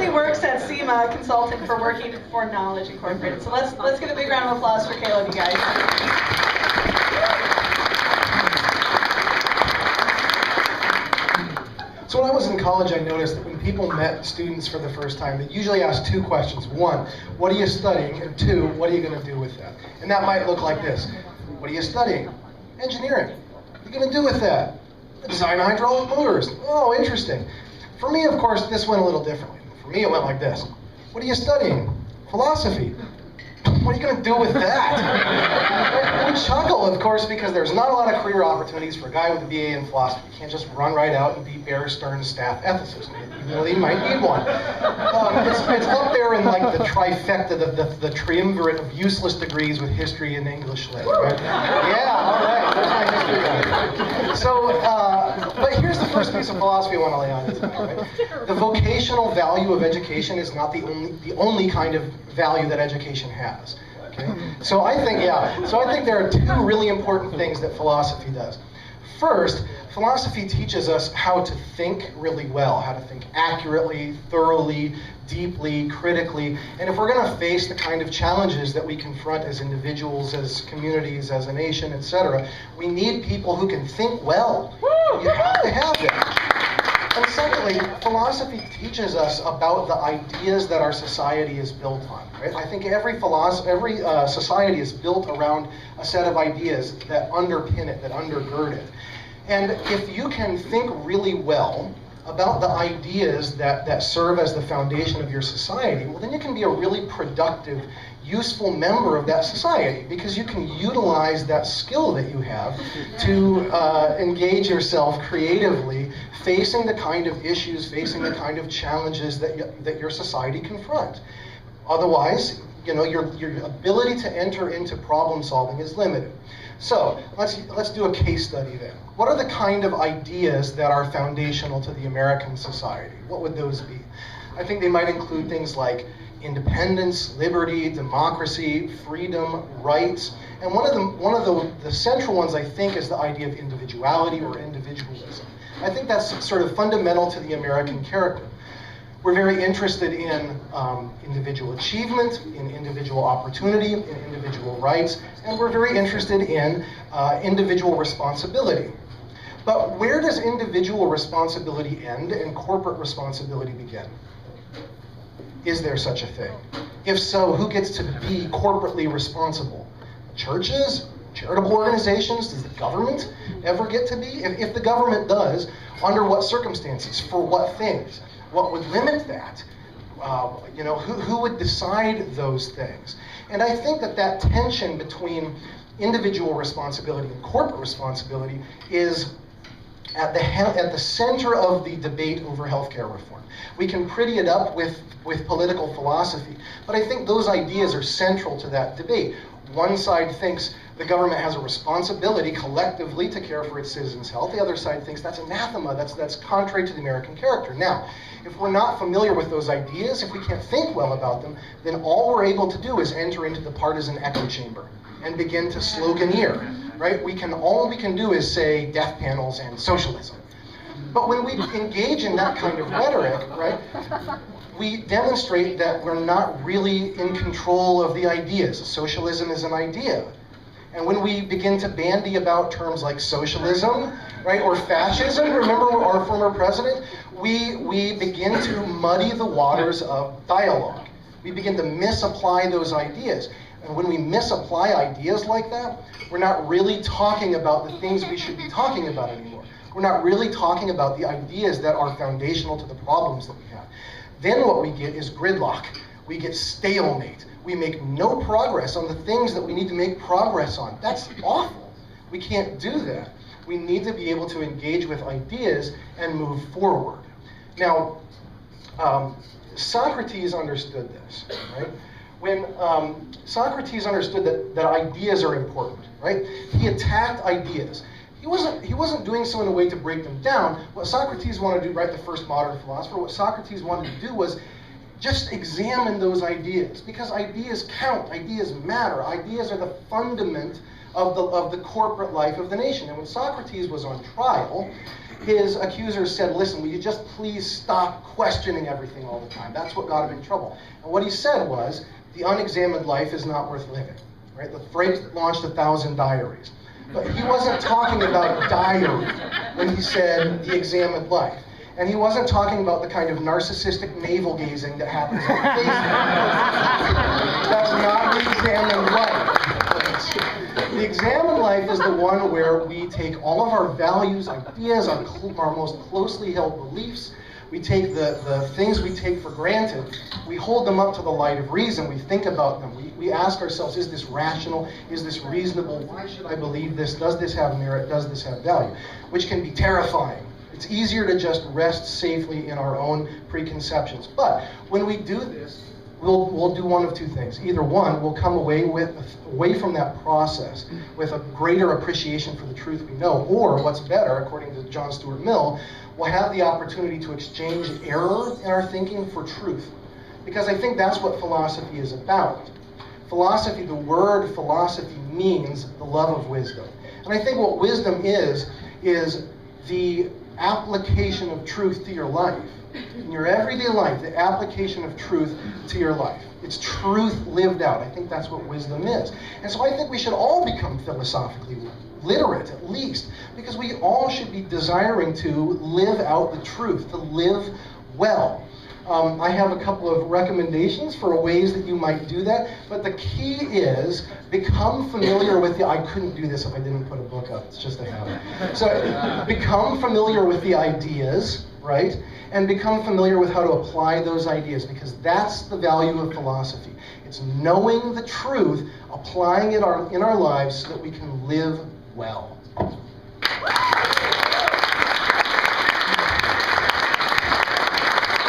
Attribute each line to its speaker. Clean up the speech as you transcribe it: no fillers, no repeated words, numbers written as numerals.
Speaker 1: currently works at SEMA consulting for Working for Knowledge Incorporated. So let's give a big round of applause for Caleb, you guys.
Speaker 2: So when I was in college, I noticed that when people met students for the first time, they usually asked two questions. One, what are you studying? And two, what are you going to do with that? And that might look like this. What are you studying? Engineering. What are you going to do with that? Design hydraulic motors. Oh, interesting. For me, of course, this went a little differently. For me, it went like this. What are you studying? Philosophy. What are you going to do with that? We chuckle, of course, because there's not a lot of career opportunities for a guy with a BA in philosophy. You can't just run right out and be Bear Stearns staff ethicist. You really might need one. It's up there in like the trifecta, the triumvirate of useless degrees with history and English lit. Right? Yeah, all right. There's my history guy. So, but here's the first piece of philosophy I want to lay on you tonight. Right? The vocational value of education is not the only kind of value that education has. Okay? So I think there are two really important things that philosophy does. First, philosophy teaches us how to think really well, how to think accurately, thoroughly, deeply, critically. And if we're going to face the kind of challenges that we confront as individuals, as communities, as a nation, etc., we need people who can think well. You have to have that. And secondly, philosophy teaches us about the ideas that our society is built on. Right? I think every society is built around a set of ideas that underpin it, that undergird it. And if you can think really well about the ideas that serve as the foundation of your society, well, then you can be a really productive, useful member of that society, because you can utilize that skill that you have to engage yourself creatively, facing the kind of issues, facing the kind of challenges that your society confront. Otherwise, your ability to enter into problem solving is limited. So let's do a case study then. What are the kind of ideas that are foundational to the American society? What would those be? I think they might include things like independence, liberty, democracy, freedom, rights. And one of the central ones, I think, is the idea of individuality or individualism. I think that's sort of fundamental to the American character. We're very interested in individual achievement, in individual opportunity, in individual rights, and we're very interested in individual responsibility. But where does individual responsibility end and corporate responsibility begin? Is there such a thing? If so, who gets to be corporately responsible? Churches? Charitable organizations? Does the government ever get to be? If the government does, under what circumstances? For what things? What would limit that? Who would decide those things? And I think that tension between individual responsibility and corporate responsibility is at the center of the debate over healthcare reform. We can pretty it up with political philosophy, but I think those ideas are central to that debate. One side thinks the government has a responsibility collectively to care for its citizens' health. The other side thinks that's anathema, that's contrary to the American character. Now, if we're not familiar with those ideas, if we can't think well about them, then all we're able to do is enter into the partisan echo chamber and begin to sloganeer, right? All we can do is say death panels and socialism. But when we engage in that kind of rhetoric, right, we demonstrate that we're not really in control of the ideas. Socialism is an idea. And when we begin to bandy about terms like socialism, right, or fascism, remember our former president, we begin to muddy the waters of dialogue. We begin to misapply those ideas. And when we misapply ideas like that, we're not really talking about the things we should be talking about anymore. We're not really talking about the ideas that are foundational to the problems that we have. Then what we get is gridlock. We get stalemate. We make no progress on the things that we need to make progress on. That's awful. We can't do that. We need to be able to engage with ideas and move forward. Now, Socrates understood this, right? When Socrates understood that ideas are important, right? He attacked ideas. He wasn't doing so in a way to break them down. What Socrates wanted to do, right, the first modern philosopher, what Socrates wanted to do was just examine those ideas, because ideas count, ideas matter, ideas are the fundament of the corporate life of the nation. And when Socrates was on trial, his accusers said, listen, will you just please stop questioning everything all the time? That's what got him in trouble. And what he said was, the unexamined life is not worth living. Right? The phrase launched 1,000 diaries. But he wasn't talking about diary when he said the examined life. And he wasn't talking about the kind of narcissistic navel-gazing that happens on Facebook. That's not the examined life. The examined life is the one where we take all of our values, ideas, our most closely held beliefs, we take the things we take for granted, we hold them up to the light of reason, we think about them, we ask ourselves, is this rational, is this reasonable, why should I believe this, does this have merit, does this have value, which can be terrifying. It's easier to just rest safely in our own preconceptions. But when we do this, we'll do one of two things. Either one, we'll come away from that process with a greater appreciation for the truth we know, or what's better, according to John Stuart Mill, we'll have the opportunity to exchange error in our thinking for truth. Because I think that's what philosophy is about. Philosophy, the word philosophy means the love of wisdom. And I think what wisdom is the application of truth to your life. In your everyday life, the application of truth to your life. It's truth lived out. I think that's what wisdom is. And so I think we should all become philosophically literate, at least, because we all should be desiring to live out the truth, to live well. I have a couple of recommendations for ways that you might do that, but the key is become familiar with the, I couldn't do this if I didn't put a book up, it's just a habit. So become familiar with the ideas, right? And become familiar with how to apply those ideas, because that's the value of philosophy. It's knowing the truth, applying it in our lives so that we can live well.